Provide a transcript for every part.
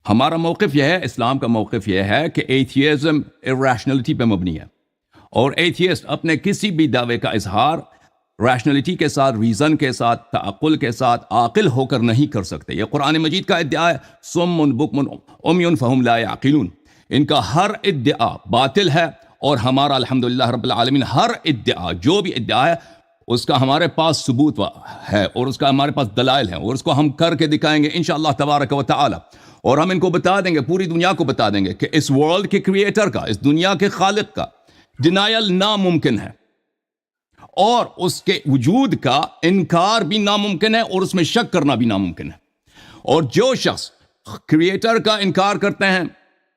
ہمارا موقف یہ ہے، اسلام کا موقف یہ ہے کہ ایتھیزم irrationality پہ مبنی ہے، اور ایتھیسٹ اپنے کسی بھی دعوے کا اظہار ریشنلٹی کے ساتھ، ریزن کے ساتھ، تعقل کے ساتھ، عاقل ہو کر نہیں کر سکتے۔ یہ قرآن مجید کا ادعا ہے، صم بکم عمی فہم لا یعقلون۔ ان کا ہر ادعا باطل ہے، اور ہمارا الحمدللہ رب العالمین ہر ادعا، جو بھی ادعا ہے، اس کا ہمارے پاس ثبوت ہے، اور اس کا ہمارے پاس دلائل ہیں، اور اس کو ہم کر کے دکھائیں گے انشاءاللہ تبارک و تعالی۔ اور ہم ان کو بتا دیں گے، پوری دنیا کو بتا دیں گے کہ اس ورلڈ کے کریٹر کا، اس دنیا کے خالق کا ڈینائل ناممکن ہے، اور اس کے وجود کا انکار بھی ناممکن ہے، اور اس میں شک کرنا بھی ناممکن ہے۔ اور جو شخص کریٹر کا انکار کرتے ہیں،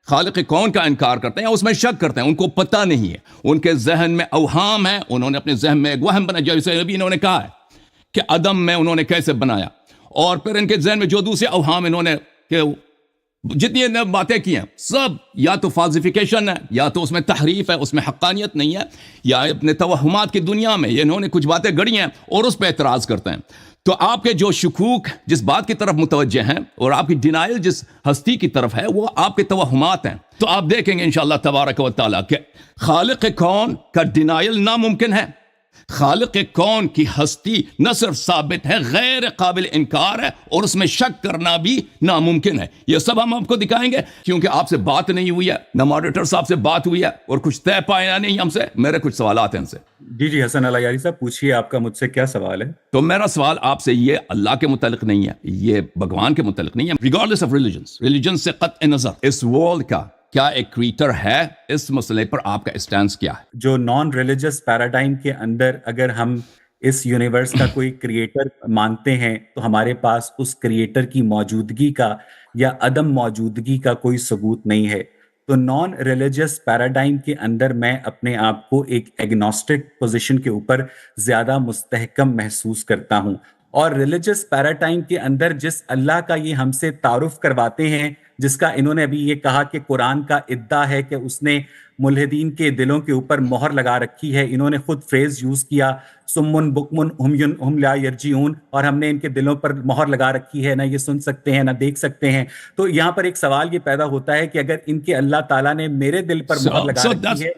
خالق کون کا انکار کرتے ہیں، اس میں شک کرتے ہیں، ان کو پتہ نہیں ہے، ان کے ذہن میں اوہام ہے، انہوں نے اپنے ذہن میں ایک وہم بنا، جیسے ابھی انہوں نے کہا ہے کہ عدم میں انہوں نے کیسے بنایا، اور پھر ان کے ذہن میں جو دوسرے اوہام انہوں نے کہ جتنی باتیں کی ہیں سب یا تو فالسیفیکیشن ہے، یا تو اس میں تحریف ہے، اس میں حقانیت نہیں ہے، یا اپنے توہمات کی دنیا میں انہوں نے کچھ باتیں گڑی ہیں اور اس پہ اعتراض کرتے ہیں۔ تو آپ کے جو شکوک جس بات کی طرف متوجہ ہیں، اور آپ کی ڈینائل جس ہستی کی طرف ہے، وہ آپ کے توہمات ہیں۔ تو آپ دیکھیں گے انشاءاللہ تبارک و تعالیٰ کہ خالق کون کا ڈینائل ناممکن ہے، خالق کون کی ہستی نہ صرف ثابت ہے، غیر قابل انکار ہے، اور اس میں شک کرنا بھی ناممکن ہے۔ یہ سب ہم آپ کو دکھائیں گے، کیونکہ آپ سے بات نہیں ہوئی ہے، نہ ماڈریٹر صاحب سے بات ہوئی ہے، اور کچھ طے پایا نہیں ہم سے۔ میرے کچھ سوالات ہیں ان سے۔ جی حسن اللہ یاری صاحب، پوچھیے، آپ کا مجھ سے کیا سوال ہے؟ تو میرا سوال آپ سے یہ اللہ کے متعلق نہیں ہے، یہ بھگوان کے متعلق نہیں ہے، ریگارڈلیس آف ریلیجن سے قطع نظر اس ورلڈ کا کیا ایک کریٹر ہے؟ اس مسئلے پر آپ کا اسٹینس کیا ہے؟ جو نان ریلیجس پیراڈائم کے اندر اگر ہم اس یونیورس کا کوئی کریٹر مانتے ہیں، تو ہمارے پاس اس کریٹر کی موجودگی کا یا عدم موجودگی کا کوئی ثبوت نہیں ہے۔ تو نان ریلیجس پیراڈائم کے اندر میں اپنے آپ کو ایک ایگنوسٹک پوزیشن کے اوپر زیادہ مستحکم محسوس کرتا ہوں، اور ریلیجس پیراڈائم کے اندر جس اللہ کا یہ ہم سے تعارف کرواتے ہیں، جس کا انہوں نے ابھی یہ کہا کہ قرآن کا ادعا ہے کہ اس نے ملحدین کے دلوں کے اوپر مہر لگا رکھی ہے، انہوں نے خود فریز یوز کیا، سمن بکمن ہم لا یرجعون، اور ہم نے ان کے دلوں پر مہر لگا رکھی ہے، نہ یہ سن سکتے ہیں نہ دیکھ سکتے ہیں۔ تو یہاں پر ایک سوال یہ پیدا ہوتا ہے کہ اگر ان کے اللہ تعالیٰ نے میرے دل پر مہر لگا رکھی ہے،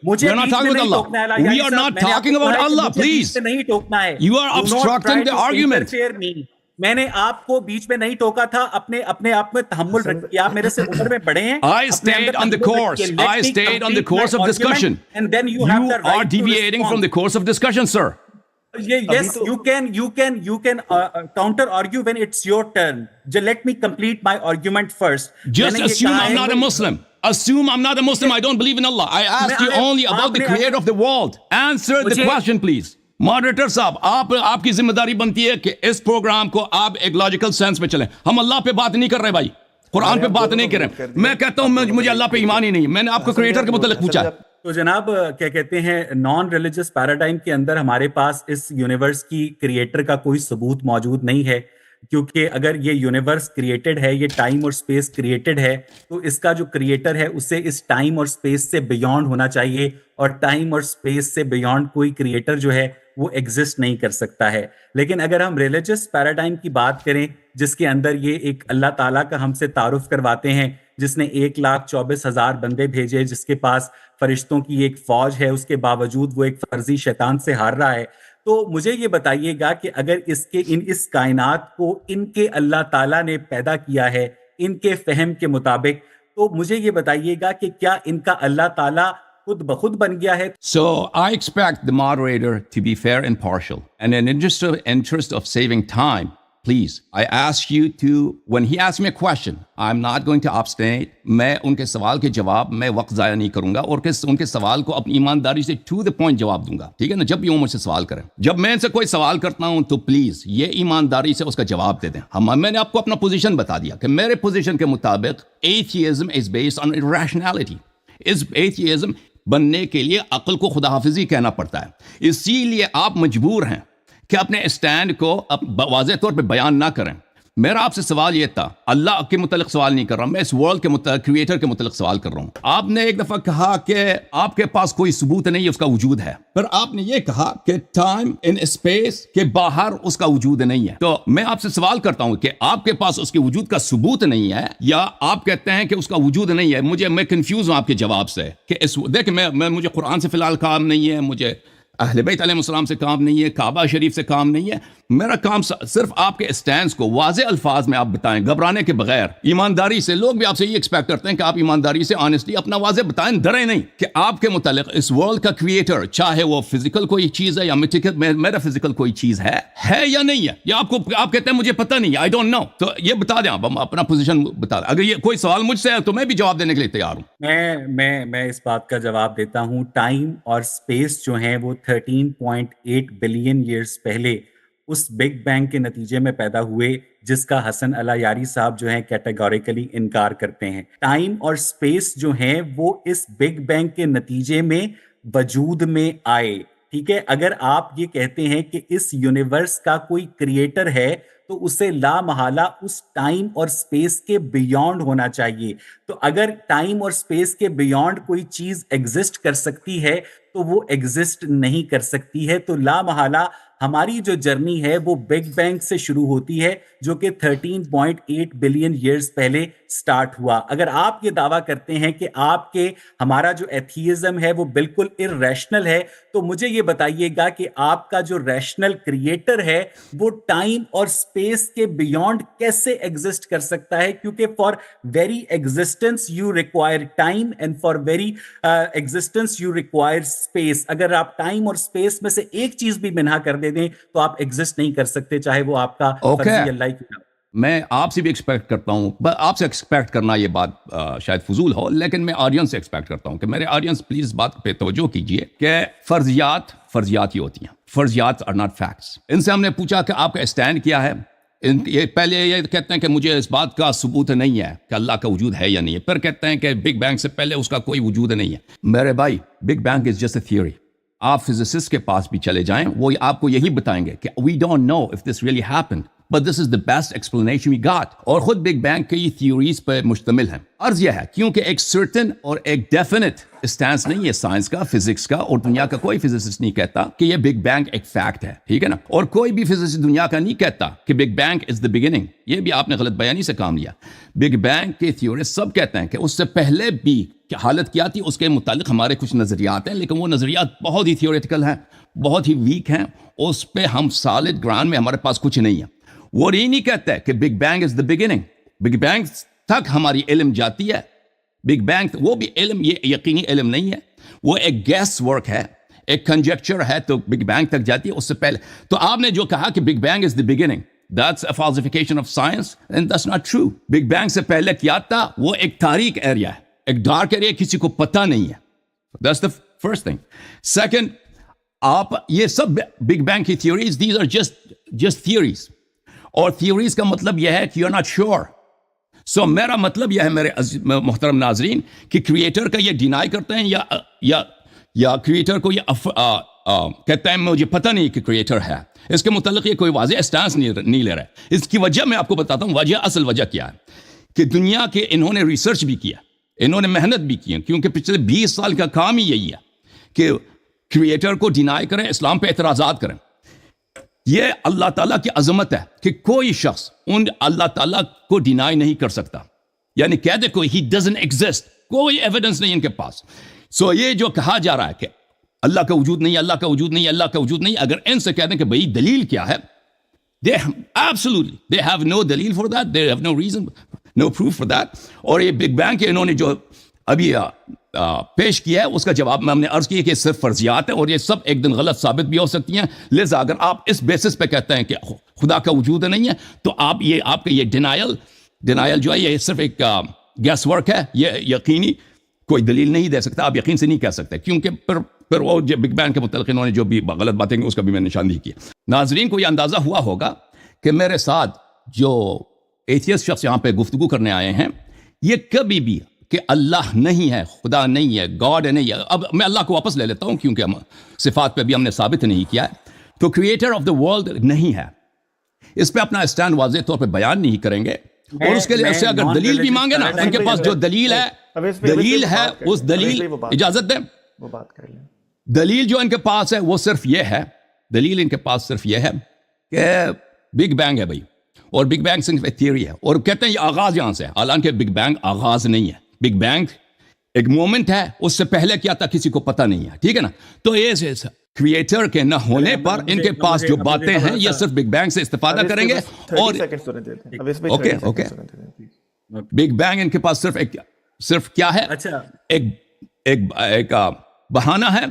مجھے We're not talking about Allah. We are not talking about Allah, please. نہیں ٹوکنا ہے، You are obstructing the argument. میں نے آپ کو بیچ میں نہیں ٹوکا تھا، اپنے آپ میں تحمل رکھیے، آپ میرے سے عمر میں بڑے ہیں۔ I stayed on the course. I stayed on the course of discussion. And then you are deviating from the course of discussion, sir. Yes, you can counter argue when it's your turn. Just let me complete my argument first. Just assume I'm not a Muslim. Assume I'm not a Muslim. I don't believe in Allah. I asked you only about the creator of the world. Answer the question, please. Moderator صاحب، آپ کی ذمہ داری بنتی ہے کہ اس programme کو آپ ایک لاجیکل سینس میں چلیں۔ ہم اللہ پہ بات نہیں کر رہے بھائی، قرآن پہ بات نہیں کر رہے۔ میں کہتا ہوں مجھے اللہ پہ ایمان ہی نہیں، میں نے آپ کو کریٹر کے متعلق پوچھا ہے۔ تو جناب کیا کہتے ہیں، نان ریلیجس پیراڈائم کے اندر ہمارے پاس اس یونیورس کی کریٹر کا کوئی ثبوت موجود نہیں ہے، کیونکہ اگر یہ یونیورس کریٹڈ ہے، یہ ٹائم اور سپیس کریٹڈ ہے، تو اس کا جو کریٹر ہے اسے اس ٹائم اور سپیس سے بیونڈ ہونا چاہیے، اور ٹائم اور سپیس سے بیونڈ کوئی کریٹر جو ہے وہ ایگزسٹ نہیں کر سکتا ہے۔ لیکن اگر ہم ریلیجس پیراڈائم کی بات کریں، جس کے اندر یہ ایک اللہ تعالیٰ کا ہم سے تعارف کرواتے ہیں، جس نے 1,24,000 بندے بھیجے، جس کے پاس فرشتوں کی ایک فوج ہے، اس کے باوجود وہ ایک فرضی شیطان سے ہار رہا ہے، تو مجھے یہ بتائیے گا کہ اگر اس کائنات کو ان کے اللہ تعالیٰ نے پیدا کیا ہے ان کے فہم کے مطابق، تو مجھے یہ بتائیے گا کہ کیا ان کا اللہ تعالیٰ خود بخود بن گیا ہے؟ So I expect the moderator to be fair and partial. And in interest of saving time, please, I ask you to, when he asks me a question, I'm not going to abstain. میں ان کے سوال کے جواب میں وقت ضائع نہیں کروں گا، اور ان کے سوال کو اپنی ایمانداری سے to the point جواب دوں گا، ٹھیک ہے نا؟ جب بھی وہ مجھ سے سوال کریں، جب میں ان سے کوئی سوال کرتا ہوں تو پلیز یہ ایمانداری سے اس کا جواب دے دیں۔ میں نے آپ کو اپنا پوزیشن بتا دیا کہ میرے پوزیشن کے مطابق atheism is based on irrationality. Atheism بننے کے لیے عقل کو خدا حافظی کہنا پڑتا ہے، اسی لیے آپ مجبور ہیں کہ اپنے اسٹینڈ کو واضح طور پہ بیان نہ کریں، میرا آپ سے سوال یہ تھا، اللہ کے متعلق سوال نہیں کر رہا، میں اس ورلڈ کے متعلق، کریٹر کے متعلق سوال کر رہا ہوں. آپ نے ایک دفعہ کہا کہ آپ کے پاس کوئی ثبوت نہیں ہے اس کا وجود ہے، پر آپ نے یہ کہا کہ ٹائم ان اسپیس کے باہر اس کا وجود نہیں ہے. تو میں آپ سے سوال کرتا ہوں کہ آپ کے پاس اس کے وجود کا ثبوت نہیں ہے، یا آپ کہتے ہیں کہ اس کا وجود نہیں ہے؟ میں کنفیوز ہوں آپ کے جواب سے کہ دیکھ مجھے قرآن سے فی الحال کام نہیں ہے، مجھے اہل بیت علیہ السلام سے کام نہیں ہے، کعبہ شریف سے کام نہیں ہے. میرا کام صرف آپ کے اسٹینڈز کو واضح الفاظ میں آپ بتائیں، گھبرانے کے بغیر، ایمانداری سے. لوگ بھی آپ سے یہ ایکسپیکٹ کرتے ہیں کہ آپ ایمانداری سے، آنےسٹلی اپنا واضح بتائیں، ڈریں نہیں، کہ آپ کے متعلق اس ورلڈ کا کریٹر، چاہے وہ فزیکل کوئی چیز ہے یا میرا فزیکل کوئی چیز ہے یا نہیں ہے، یا آپ کہتے ہیں مجھے پتہ نہیں ہے، آئی ڈونٹ نو. تو یہ بتا دیں، آپ اپنا پوزیشن بتا دیں. اگر یہ کوئی سوال مجھ سے ہے تو میں بھی جواب دینے کے لیے تیار ہوں. میں اس بات کا جواب دیتا ہوں. ٹائم اور اسپیس جو ہیں وہ 13.8 بلین ایئرز پہلے اس بگ بینگ کے نتیجے میں پیدا ہوئے، جس کا حسن علی یاری صاحب جو ہیں کیٹیگوریکلی انکار کرتے ہیں. ٹائم اور اسپیس جو ہیں وہ اس بگ بینگ کے نتیجے میں وجود میں آئے. ٹھیک ہے، اگر آپ یہ کہتے ہیں کہ اس یونیورس کا کوئی کریٹر ہے تو اسے لا محالہ اس ٹائم اور سپیس کے بیونڈ ہونا چاہیے. تو اگر ٹائم اور سپیس کے بیونڈ کوئی چیز ایگزسٹ کر سکتی ہے تو وہ ایگزسٹ نہیں کر سکتی ہے. تو لا محالہ ہماری جو جرنی ہے وہ بگ بینگ سے شروع ہوتی ہے، جو کہ 13.8 بلین ایئرز پہلے سٹارٹ ہوا. اگر آپ یہ دعویٰ کرتے ہیں کہ ہمارا جو ایتھیزم ہے وہ بالکل ارریشنل ہے، تو مجھے یہ بتائیے گا کہ آپ کا جو ریشنل کریٹر ہے وہ ٹائم اور سپیس کے بیونڈ کیسے ایگزسٹ کر سکتا ہے؟ کیونکہ for very existence you require time and for very existence you require space. اگر آپ ٹائم اور سپیس میں سے ایک چیز بھی منہا کر دیں تو آپ ایگزسٹ نہیں کر سکتے، چاہے وہ آپ کا فرضی اللہ ہی کیوں نہ ہو. میں آپ سے بھی ایکسپیکٹ کرتا ہوں، آپ سے ایکسپیکٹ کرنا یہ بات شاید فضول ہو، لیکن میں آڈینس سے ایکسپیکٹ کرتا ہوں کہ میرے آڈینس پلیز بات پہ توجہ کیجئے کہ فرضیات ہی ہوتی ہیں. فرضیات آر ناٹ فیکٹس. ان سے ہم نے پوچھا کہ آپ کا اسٹینڈ کیا ہے. یہ پہلے یہ کہتے ہیں کہ مجھے اس بات کا ثبوت نہیں ہے کہ اللہ کا وجود ہے یا نہیں ہے، پھر کہتے ہیں کہ بگ بینگ سے پہلے اس کا کوئی وجود نہیں ہے. میرے بھائی، big being is just a theory. آپ فزسسٹ کے پاس بھی چلے جائیں، وہ آپ کو یہی بتائیں گے کہ we don't know if this really happened but this is the best explanation we got. اور خود بگ بینگ کی تھیوریز پر مشتمل ہے. عرض یہ ہے کیونکہ ایک سرٹن اور ایک ڈیفینٹ اسٹینس نہیں ہے سائنس کا، فزکس کا، اور دنیا کا کوئی فزسسٹ نہیں کہتا کہ یہ بگ بینگ ایک فیکٹ ہے. ٹھیک ہے نا؟ اور کوئی بھی فزسسٹ دنیا کا نہیں کہتا کہ big being is the beginning. یہ بھی آپ نے غلط بیانی سے کام لیا. بگ بینگ کے تھیوریز سب کہتے ہیں کہ اس سے پہلے بھی حالت کیا تھی، اس کے متعلق ہمارے کچھ نظریات ہیں، لیکن وہ نظریات بہت ہی تھیوریٹیکل ہیں، بہت ہی ویک ہیں. اس پہ ہم سالڈ گراؤنڈ میں ہمارے پاس کچھ نہیں ہے. وہ یہ نہیں کہتا ہے کہ big being is the beginning. Big bang تک ہماری علم جاتی ہے. بگ بینگ وہ بھی علم، یہ یقینی علم نہیں ہے، وہ ایک گیس ورک ہے، ایک کنجیکچر ہے، تو بگ بینگ تک جاتی ہے. اس سے پہلے تو آپ نے جو کہا کہ big being is the beginning, that's a falsification of science and that's not true. Big bang سے پہلے کیا تھا؟ وہ ایک تاریک ایریا ہے، ایک ڈارک ایریا، کسی کو پتہ نہیں ہے. that's the first thing. second، آپ یہ سب بگ بینگ کی theories, these are just theories. اور تھیوریز کا مطلب یہ ہے کہ یو آر ناٹ شیور. سو میرا مطلب یہ ہے میرے محترم ناظرین کہ کریٹر کا یہ ڈینائی کرتے ہیں یا کریٹر کو یہ کہتے ہیں مجھے پتہ نہیں کہ کریٹر ہے. اس کے متعلق یہ کوئی واضح اسٹانس نہیں لے رہا ہے. اس کی وجہ میں آپ کو بتاتا ہوں. اصل وجہ کیا ہے کہ دنیا کے انہوں نے ریسرچ بھی کیا، انہوں نے محنت بھی کی، کیونکہ پچھلے 20 سال کا کام ہی یہی ہے کہ کریٹر کو ڈینائی کریں، اسلام پہ اعتراضات کریں. یہ اللہ تعالیٰ کی عظمت ہے کہ کوئی شخص اللہ تعالیٰ کو ڈینائی نہیں کر سکتا. یعنی کہہ دے کوئی he doesn't exist، کوئی ایویڈنس نہیں ان کے پاس. سو یہ جو کہا جا رہا ہے کہ اللہ کا وجود نہیں، اللہ کا وجود نہیں، اللہ کا وجود نہیں، اگر ان سے کہہ دیں کہ بھئی دلیل کیا ہے، they have no دلیل for that, they have no reason, no proof for that. اور یہ بگ بینگ کے انہوں نے جو ابھی پیش کیا ہے اس کا جواب میں ہم نے عرض کی کہ صرف فرضیات ہیں اور یہ سب ایک دن غلط ثابت بھی ہو سکتی ہیں. لہذا اگر آپ اس بیسس پہ کہتے ہیں کہ خدا کا وجود نہیں ہے تو آپ کا یہ ڈینائل جو ہے یہ صرف ایک گیس ورک ہے، یہ یقینی کوئی دلیل نہیں دے سکتا. آپ یقین سے نہیں کہہ سکتے، کیونکہ پھر وہ جو بگ بینگ کے متعلق انہوں نے جو بھی غلط باتیں کی اس کا بھی میں نے نشاندہی کی. ناظرین کو یہ اندازہ ہوا ہوگا کہ میرے ساتھ جو ایتھیسٹ شخص یہاں پہ گفتگو کرنے آئے ہیں، یہ کبھی بھی کہ اللہ نہیں ہے، خدا نہیں ہے، گاڈ نہیں ہے. اب میں اللہ کو واپس لے لیتا ہوں کیونکہ صفات پہ بھی ہم نے ثابت نہیں کیا ہے. تو کریٹر آف دا ورلڈ نہیں ہے. اس پہ اپنا اسٹینڈ واضح طور پہ بیان نہیں کریں گے, اور اس کے لیے اس سے اگر دلیل بھی مانگے نا, ان کے پاس جو دلیل ہے اس دلیل, اجازت دیں, وہ بات کر لیں. دلیل جو ان کے پاس ہے وہ صرف یہ ہے, دلیل ان کے پاس صرف یہ ہے کہ بگ بینگ ہے بھائی, اور بگ بینگ صرف ایک تھیوری ہے, اور کہتے ہیں یہ آغاز یہاں سے ہے, حالانکہ بگ بینگ آغاز نہیں ہے. بگ بینگ ایک مومنٹ ہے, اس سے پہلے کیا تھا کسی کو پتہ نہیں ہے, ٹھیک ہے نا. تو یہ کریٹر کے نہ ہونے پر ان کے پاس جو باتیں ہیں یہ صرف بگ بینگ سے استفادہ کریں گے. اور اوکے بگ بینگ ان کے پاس صرف کیا ہے, ایک بہانہ ہے,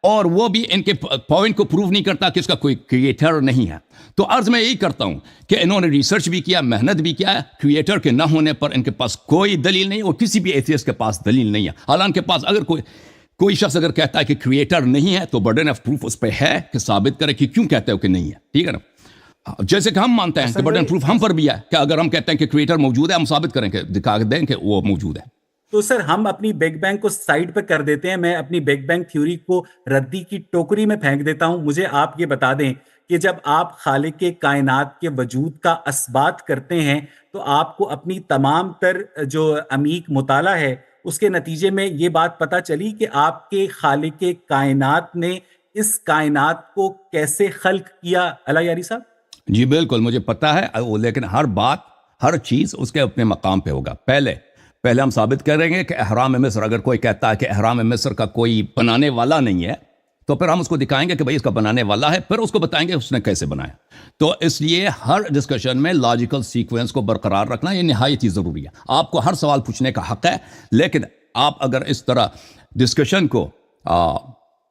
اور وہ بھی ان کے پوائنٹ کو پروو نہیں کرتا کہ اس کا کوئی کریٹر نہیں ہے. تو عرض میں یہی کرتا ہوں کہ انہوں نے ریسرچ بھی کیا, محنت بھی کیا ہے, کریٹر کے نہ ہونے پر ان کے پاس کوئی دلیل نہیں, اور کسی بھی ایتھیسٹ کے پاس دلیل نہیں ہے. حالانکہ پاس اگر کوئی شخص اگر کہتا ہے کہ کریٹر نہیں ہے تو برڈن آف پروف اس پہ ہے کہ ثابت کرے کہ کیوں کہتے ہو کہ نہیں ہے, ٹھیک ہے نا. جیسے کہ ہم مانتے ہیں کہ برڈن پروف ہم پر بھی ہے کہ اگر ہم کہتے ہیں کہ کریٹر موجود ہے, ہم ثابت کریں کہ دکھا دیں کہ وہ موجود ہے. تو سر ہم اپنی بگ بینگ کو سائڈ پہ کر دیتے ہیں, میں اپنی بگ بینگ تھیوری کو ردی کی ٹوکری میں پھینک دیتا ہوں. مجھے آپ یہ بتا دیں کہ جب آپ خالق کائنات کے وجود کا اثبات کرتے ہیں تو آپ کو اپنی تمام تر جو عمیق مطالعہ ہے اس کے نتیجے میں یہ بات پتہ چلی کہ آپ کے خالق کائنات نے اس کائنات کو کیسے خلق کیا, اللہ یاری صاحب؟ جی بالکل مجھے پتا ہے, لیکن ہر چیز اس کے اپنے مقام پہ ہوگا. پہلے ہم ثابت کریں گے کہ احرام مصر, اگر کوئی کہتا ہے کہ احرام مصر کا کوئی بنانے والا نہیں ہے تو پھر ہم اس کو دکھائیں گے کہ بھئی اس کا بنانے والا ہے, پھر اس کو بتائیں گے اس نے کیسے بنایا. تو اس لیے ہر ڈسکشن میں لاجیکل سیکوینس کو برقرار رکھنا یہ نہایت ہی ضروری ہے. آپ کو ہر سوال پوچھنے کا حق ہے, لیکن آپ اگر اس طرح ڈسکشن کو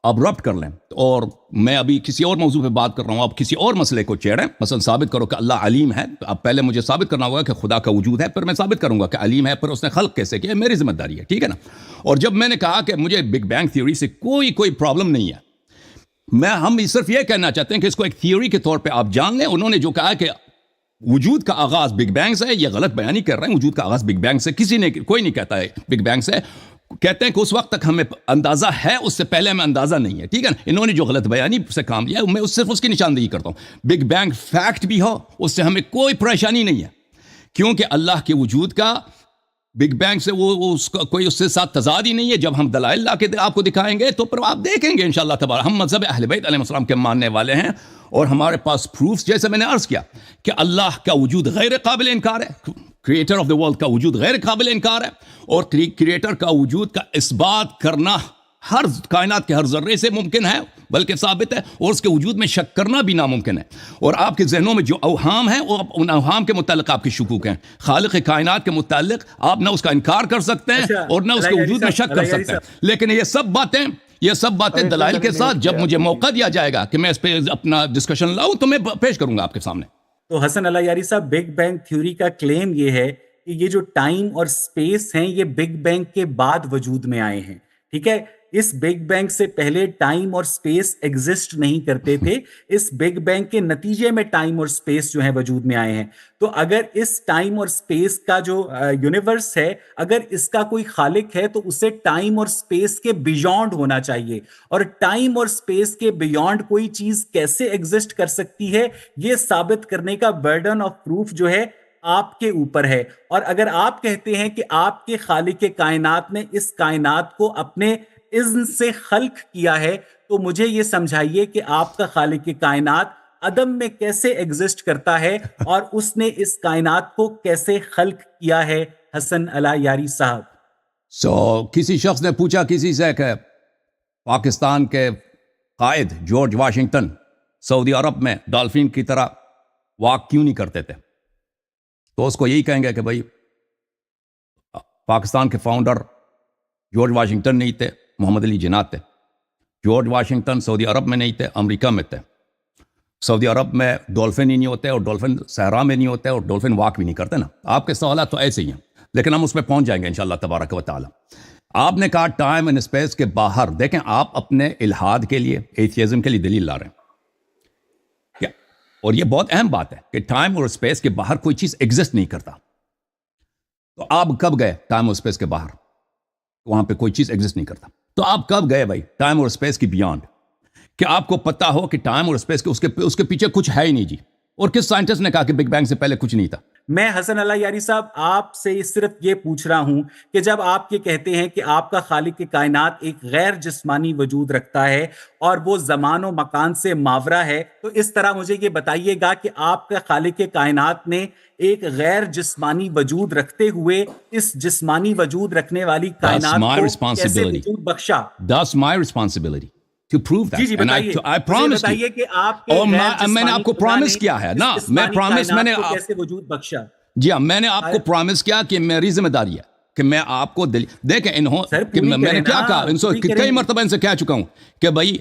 ابرپٹ کر لیں, اور میں ابھی کسی اور موضوع پہ بات کر رہا ہوں, آپ کسی اور مسئلے کو چھیڑیں, مثلا ثابت کرو کہ اللہ علیم ہے, اب پہلے مجھے ثابت کرنا ہوگا کہ خدا کا وجود ہے, پھر میں ثابت کروں گا کہ علیم ہے, پھر اس نے خلق کیسے کیا, میری ذمہ داری ہے, ٹھیک ہے نا. اور جب میں نے کہا کہ مجھے بگ بینگ تھیوری سے کوئی پرابلم نہیں ہے, ہم صرف یہ کہنا چاہتے ہیں کہ اس کو ایک تھیوری کے طور پہ آپ جان لیں. انہوں نے جو کہا کہ وجود کا آغاز بگ بینگ سے ہے, یہ غلط بیانی کر رہے ہیں. وجود کا آغاز بگ بینگ سے کوئی نہیں کہتا ہے, بگ بینگ سے کہتے ہیں کہ اس وقت تک ہمیں اندازہ ہے, اس سے پہلے ہمیں اندازہ نہیں ہے, ٹھیک ہے نا. انہوں نے جو غلط بیانی سے کام لیا میں صرف اس کی نشاندہی کرتا ہوں. بگ بینگ فیکٹ بھی ہو, اس سے ہمیں کوئی پریشانی نہیں ہے, کیونکہ اللہ کے وجود کا بگ بینگ سے کوئی اس سے ساتھ تضاد ہی نہیں ہے. جب ہم دلائل لا کے آپ کو دکھائیں گے تو پھر آپ دیکھیں گے انشاءاللہ تبارک. ہم مذہب اہل بیت علیہ السلام کے ماننے والے ہیں, اور ہمارے پاس پروفز, جیسے میں نے عرض کیا کہ اللہ کا وجود غیر قابل انکار ہے, کریٹر آف دا ورلڈ کا وجود غیر قابل انکار ہے, اور کریٹر کا وجود کا اثبات کرنا ہر کائنات کے ہر ذرے سے ممکن ہے, بلکہ ثابت ہے, اور اس کے وجود میں شک کرنا بھی ناممکن ہے. اور آپ کے ذہنوں میں جو اوہام ہیں, وہ ان اوہام کے متعلق آپ کے شکوک ہیں. خالق کائنات کے متعلق آپ نہ اس کا انکار کر سکتے ہیں اور نہ اس کے وجود میں شک کر سکتے ہیں. لیکن یہ سب باتیں دلائل کے ساتھ جب مجھے موقع دیا جائے گا کہ میں اس پہ اپنا ڈسکشن لاؤں تو میں پیش کروں گا آپ کے سامنے. تو حسن اللہ یاری صاحب, بگ بینگ تھیوری کا کلیم یہ ہے کہ یہ جو ٹائم اور سپیس ہیں یہ بگ بینگ کے بعد وجود میں آئے ہیں, ٹھیک ہے. اس بگ بینگ سے پہلے ٹائم اور سپیس ایگزسٹ نہیں کرتے تھے, اس بگ بینگ کے نتیجے میں ٹائم اور سپیس جو ہے وجود میں آئے ہیں. تو اگر اس ٹائم اور سپیس کا جو یونیورس ہے, اگر اس کا کوئی خالق ہے تو اسے ٹائم اور سپیس کے بیونڈ ہونا چاہیے, اور ٹائم اور سپیس کے بیونڈ کوئی چیز کیسے ایگزسٹ کر سکتی ہے یہ ثابت کرنے کا برڈن آف پروف جو ہے آپ کے اوپر ہے. اور اگر آپ کہتے ہیں کہ آپ کے خالق کائنات نے اس کائنات کو اپنے اذن سے خلق کیا ہے, تو مجھے یہ سمجھائیے کہ آپ کا خالق کائنات عدم میں کیسے ایگزسٹ کرتا ہے, اور اس نے اس کائنات کو کیسے خلق کیا ہے, حسن علی یاری صاحب؟ کسی شخص نے پوچھا کسی سے کہ پاکستان کے قائد جارج واشنگٹن سعودی عرب میں ڈالفین کی طرح واک کیوں نہیں کرتے تھے, تو اس کو یہی کہیں گے کہ بھائی پاکستان کے فاؤنڈر جارج واشنگٹن نہیں تھے, محمد علی جناح تھے. جارج واشنگٹن سعودی عرب میں نہیں تھے, امریکہ میں تھے. سعودی عرب میں ڈولفن ہی نہیں ہوتے, اور ڈولفن صحرا میں نہیں ہوتے, اور ڈولفن واک بھی نہیں کرتے نا. آپ کے سوالات تو ایسے ہی ہیں, لیکن ہم اس پہ پہنچ جائیں گے انشاءاللہ تبارک و تعالی. آپ نے کہا ٹائم اینڈ اسپیس کے باہر, دیکھیں آپ اپنے الحاد کے لیے, ایتھیزم کے لیے دلیل لا رہے ہیں کیا, اور یہ بہت اہم بات ہے کہ ٹائم اور اسپیس کے باہر کوئی چیز ایگزسٹ نہیں کرتا. تو آپ کب گئے ٹائم اور اسپیس کے باہر؟ وہاں پہ کوئی چیز ایگزسٹ نہیں کرتا. تو آپ کب گئے بھائی ٹائم اور اسپیس کی بیانڈ, کہ آپ کو پتا ہو کہ ٹائم اور اسپیس کے اس کے پیچھے کچھ ہے ہی نہیں جی, اور کس سائنٹسٹ نے کہا کہ بگ بینگ سے پہلے کچھ نہیں تھا؟ میں حسن اللہ یاری صاحب آپ سے صرف یہ پوچھ رہا ہوں کہ جب آپ یہ کہتے ہیں کہ آپ کا خالق کائنات ایک غیر جسمانی وجود رکھتا ہے اور وہ زمان و مکان سے ماورا ہے، تو اس طرح مجھے یہ بتائیے گا کہ آپ کا خالق کائنات نے ایک غیر جسمانی وجود رکھتے ہوئے اس جسمانی وجود رکنے والی کائنات کو کیسے وجود بخشا؟ That's my responsibility to prove that. جی بتائیے، I promised you. کہ آپ کے میں نے آپ کو پرومس کیا ہے نا، میں نے کیسے وجود بخشا؟ جی ہاں، میں نے آپ کو پرومس کیا کہ میری ذمہ داری ہے کہ میں آپ کو دیکھیں میں نے کیا کہا، کئی مرتبہ ان سے کہہ چکا ہوں کہ بھائی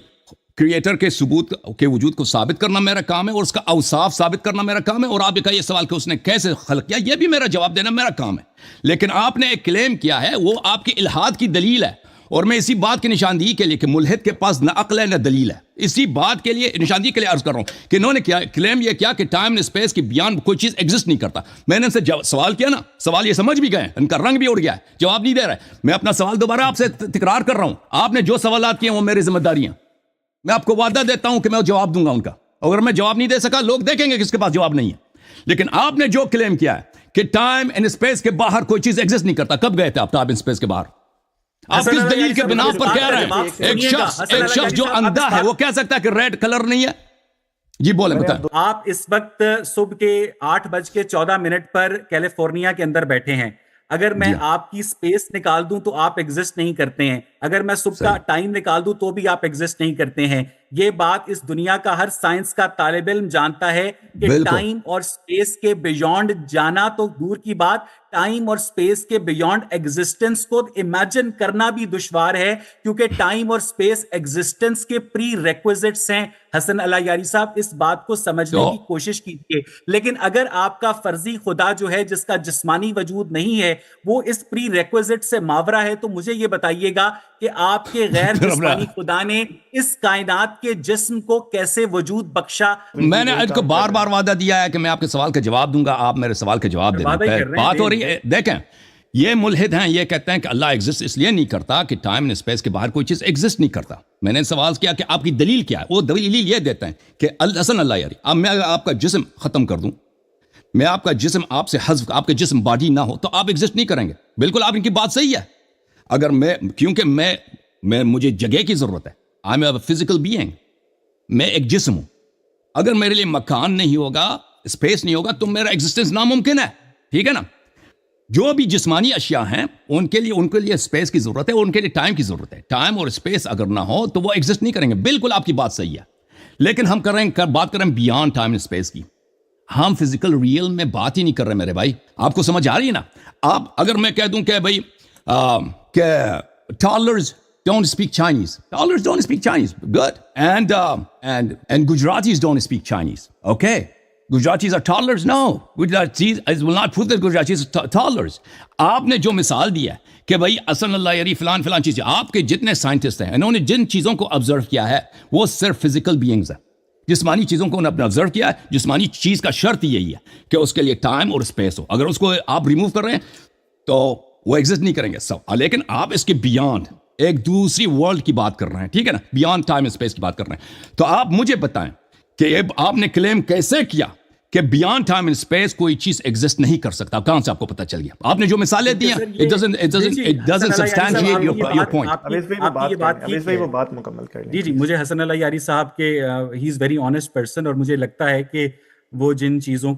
کریٹر کے ثبوت کے وجود کو ثابت کرنا میرا کام ہے اور اس کا اوصاف ثابت کرنا میرا کام ہے، اور آپ کا یہ سوال کہ اس نے کیسے خلق کیا، یہ بھی میرا جواب دینا میرا کام ہے۔ لیکن آپ نے ایک کلیم کیا ہے، وہ آپ کی الحاد کی دلیل ہے، اور میں اسی بات کی نشاندہی کے لیے کہ ملحد کے پاس نہ عقل ہے نہ دلیل ہے، اسی بات کے لیے نشاندہی کے لیے عرض کر رہا ہوں کہ انہوں نے کیا کلیم یہ کیا کہ ٹائم اینڈ اسپیس کی بیان کوئی چیز ایگزسٹ نہیں کرتا۔ میں نے ان سے سوال کیا نا، سوال یہ سمجھ بھی گئے، ان کا رنگ بھی اڑ گیا ہے، جواب نہیں دے رہے۔ میں اپنا سوال دوبارہ آپ سے تکرار کر رہا ہوں، آپ نے جو سوالات کیے وہ میری ذمہ داری ہیں، میں آپ کو وعدہ دیتا ہوں کہ میں جواب دوں گا ان کا۔ اگر میں جواب نہیں دے سکا، لوگ دیکھیں گے کس کے پاس جواب نہیں ہے۔ لیکن آپ نے جو کلیم کیا ہے کہ ٹائم اینڈ اسپیس کے باہر کوئی چیز ایگزسٹ نہیں کرتا، کب گئے تھے آپ ٹائم اینڈ اسپیس کے باہر؟ آپ کس دلیل کے بنا پر کہہ رہے ہیں؟ ایک شخص جو اندھا ہے وہ کہہ سکتا ہے کہ ریڈ کلر نہیں ہے؟ جی بولیں بتائیں۔ آپ اس وقت صبح کے 8:14 پر کیلیفورنیا کے اندر بیٹھے ہیں، اگر میں آپ کی سپیس نکال دوں تو آپ ایگزسٹ نہیں کرتے ہیں، اگر میں صبح کا ٹائم نکال دوں تو بھی آپ ایگزسٹ نہیں کرتے ہیں۔ یہ بات اس دنیا کا ہر سائنس کا طالب علم جانتا ہے کہ ٹائم اور سپیس کے بیونڈ جانا تو دور کی بات، ٹائم اور سپیس کے بیونڈ ایگزسٹنس کو امیجن کرنا بھی دشوار ہے، کیونکہ ٹائم اور سپیس ایگزسٹنس کے پری ریکویزٹس ہیں۔ حسن اللہ یاری صاحب اس بات کو سمجھنے کی کوشش کیجیے۔ لیکن اگر آپ کا فرضی خدا جو ہے جس کا جسمانی وجود نہیں ہے وہ اس پری ریکویزٹ سے ماورا ہے، تو مجھے یہ بتائیے گا کہ آپ کے غیر جسمانی خدا نے اس کائنات کے جسم کو کیسے وجود بخشا؟ میں نے آج کو بار بار وعدہ دیا ہے کہ میں آپ کے سوال کا جواب دوں گا، آپ میرے سوال کا جواب دیں۔ بات ہو رہی ہے، دیکھیں یہ ملحد ہیں، یہ کہتے ہیں کہ اللہ ایگزسٹ اس لیے نہیں کرتا کہ ٹائم اینڈ اسپیس کے باہر کوئی چیز ایگزسٹ نہیں کرتا۔ میں نے سوال کیا کہ آپ کی دلیل کیا ہے، وہ دلیل یہ دیتے ہیں کہ حسن اللہ یاری، اب میں آپ کا جسم ختم کر دوں، میں آپ کا جسم آپ سے حذف، آپ کے جسم باڈی نہ ہو تو آپ ایگزسٹ نہیں کریں گے۔ بالکل آپ ان کی بات صحیح ہے، اگر کیونکہ مجھے جگہ کی ضرورت ہے، I am a physical being, میں ایک جسم ہوں، اگر میرے لیے مکان نہیں ہوگا، اسپیس نہیں ہوگا تو میرا ایگزسٹنس ناممکن ہے، ٹھیک ہے نا؟ جو بھی جسمانی اشیاء ہیں ان کے لیے اسپیس کی ضرورت ہے، ان کے لیے ٹائم کی ضرورت ہے۔ ٹائم اور اسپیس اگر نہ ہو تو وہ ایگزسٹ نہیں کریں گے۔ بالکل آپ کی بات صحیح ہے، لیکن ہم بات کر رہے ہیں بیانڈ ٹائم اینڈ اسپیس کی، ہم فزیکل ریئل میں بات ہی نہیں کر رہے میرے بھائی۔ آپ کو سمجھ آ رہی ہے نا؟ آپ اگر میں کہہ دوں کہ بھائی کہ toddlers don't speak Chinese. Toddlers don't speak Chinese. Good. And Gujaratis don't speak Chinese. Okay. Gujaratis are toddlers? No. Gujaratis, I will not prove that Gujaratis are toddlers. آپ نے جو مثال دی ہے کہ بھائی حسن اللہ یاری فلان چیزیں، آپ کے جتنے سائنٹسٹ ہیں انہوں نے جن چیزوں کو آبزرو کیا ہے وہ صرف فزیکل بینگز ہیں، جسمانی چیزوں کو انہوں نے آبزرو کیا ہے۔ جسمانی چیز کا شرط یہی ہے کہ اس کے لیے ٹائم اور اسپیس ہو، اگر اس کو آپ ریموو کر رہے ہیں تو وہ ایگزسٹ نہیں کریں گے سب۔ لیکن آپ اس کے بیانڈ ایک دوسری ورلڈ کی بات کر رہے ہیں، ٹھیک ہے نا، بیانڈ ٹائم اسپیس کی بات کر رہے ہیں، تو آپ مجھے بتائیں کہ آپ نے کلیم کیسے کیا کہ بیانڈ ٹائم اینڈ اسپیس کوئی چیز ایگزسٹ نہیں کر سکتا؟ کہاں سے آپ کو پتہ چل گیا؟ آپ نے جو مثالیں دی ہیں it doesn't substantiate your point۔ وہ بات مکمل کر لیں۔ جی مجھے حسن اللہ یاری صاحب کے ہی از ویری آنیسٹ پرسن، اور مجھے لگتا ہے کہ وہ جن چیزوں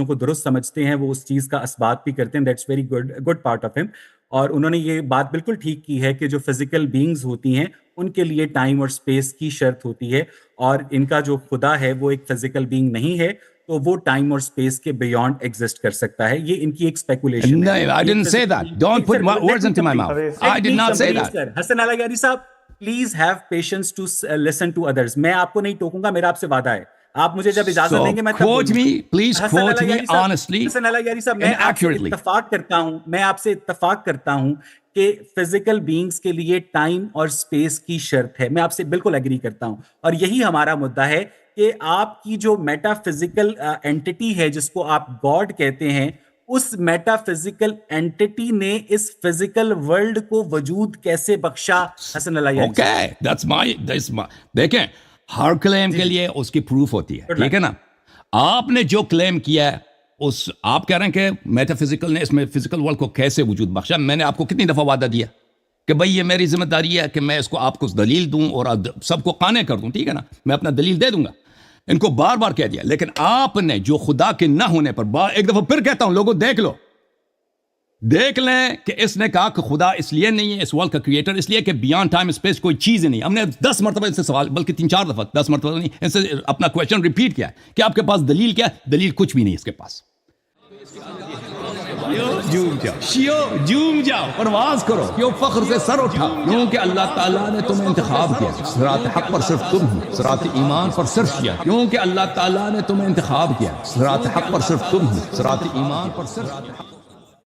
کو درست سمجھتے ہیں وہ اس چیز کا اثبات بھی کرتے ہیں۔ That's very good part of ہم۔ اور انہوں نے یہ بات بالکل ٹھیک کی ہے کہ جو فزیکل بینگز ہوتی ہیں ان کے لیے ٹائم اور اسپیس کی شرط ہوتی ہے، اور ان کا جو خدا ہے وہ ایک فزیکل بینگ نہیں ہے، تو وہ ٹائم اور اسپیس کے بیونڈ ایگزسٹ کر سکتا ہے۔ یہ ان کی ایک اسپیکولیشن ہے۔ I didn't say that. Don't put words into my mouth. I did not say that. Hasan Allahyari صاحب please have patience to listen to others. میں آپ کو نہیں ٹوکوں گا، میرا آپ سے وعدہ ہے، آپ مجھے جب اجازت دیں گے میں please quote me honestly Hasan Allahyari صاحب میں آپ سے اتفاق کرتا ہوں کہ فزیکل بینگز کے لیے ٹائم اور اسپیس کی شرط ہے، میں آپ سے بالکل ایگری کرتا ہوں، اور یہی ہمارا مدعا ہے کہ آپ کی جو میٹا فزیکل اینٹی ہے جس کو آپ گاڈ کہتے ہیں، اس میٹا فزیکل اینٹی نے اس فزیکل ورلڈ کو وجود کیسے بخشا؟ حسن اللہ یاری that's my دیکھیں ہر کلیم کے لیے اس کی پروف ہوتی ہے، ٹھیک ہے نا؟ آپ نے جو کلیم کیا ہے اس آپ کہہ رہے ہیں کہ میٹا فزیکل نے اس میں فزیکل ورلڈ کو کیسے وجود بخشا. میں نے آپ کو کتنی دفعہ وعدہ دیا کہ بھائی یہ میری ذمہ داری ہے کہ میں اس کو آپ کو دلیل دوں اور سب کو قانع کر دوں, ٹھیک ہے نا, میں اپنا دلیل دے دوں گا. ان کو بار بار کہہ دیا, لیکن آپ نے جو خدا کے نہ ہونے پر ایک دفعہ پھر کہتا ہوں لوگوں دیکھ لیں کہ اس نے کہا کہ خدا اس لیے نہیں ہے اس ورلڈ کا کریٹر, اس لیے کہ بیانڈ ٹائم اسپیس کوئی چیز ہی نہیں. ہم نے 10 مرتبہ ان سے سوال, بلکہ 3-4 دفعہ 10 مرتبہ نہیں, ان سے اپنا کویشچن ریپیٹ کیا ہے کہ آپ کے پاس دلیل کیا ہے. دلیل کچھ بھی نہیں اس کے پاس. جھوم جاؤ پرواز کرو, کیوں فخر سے سر اٹھا, کیونکہ اللہ تعالیٰ نے تمہیں انتخاب کیا. صراط حق پر صرف تم ہو, صراط ایمان پر صرف کیا, کیونکہ اللہ تعالیٰ نے تمہیں انتخاب کیا. صراط حق پر صرف تم ہو, صراط ایمان پر صرف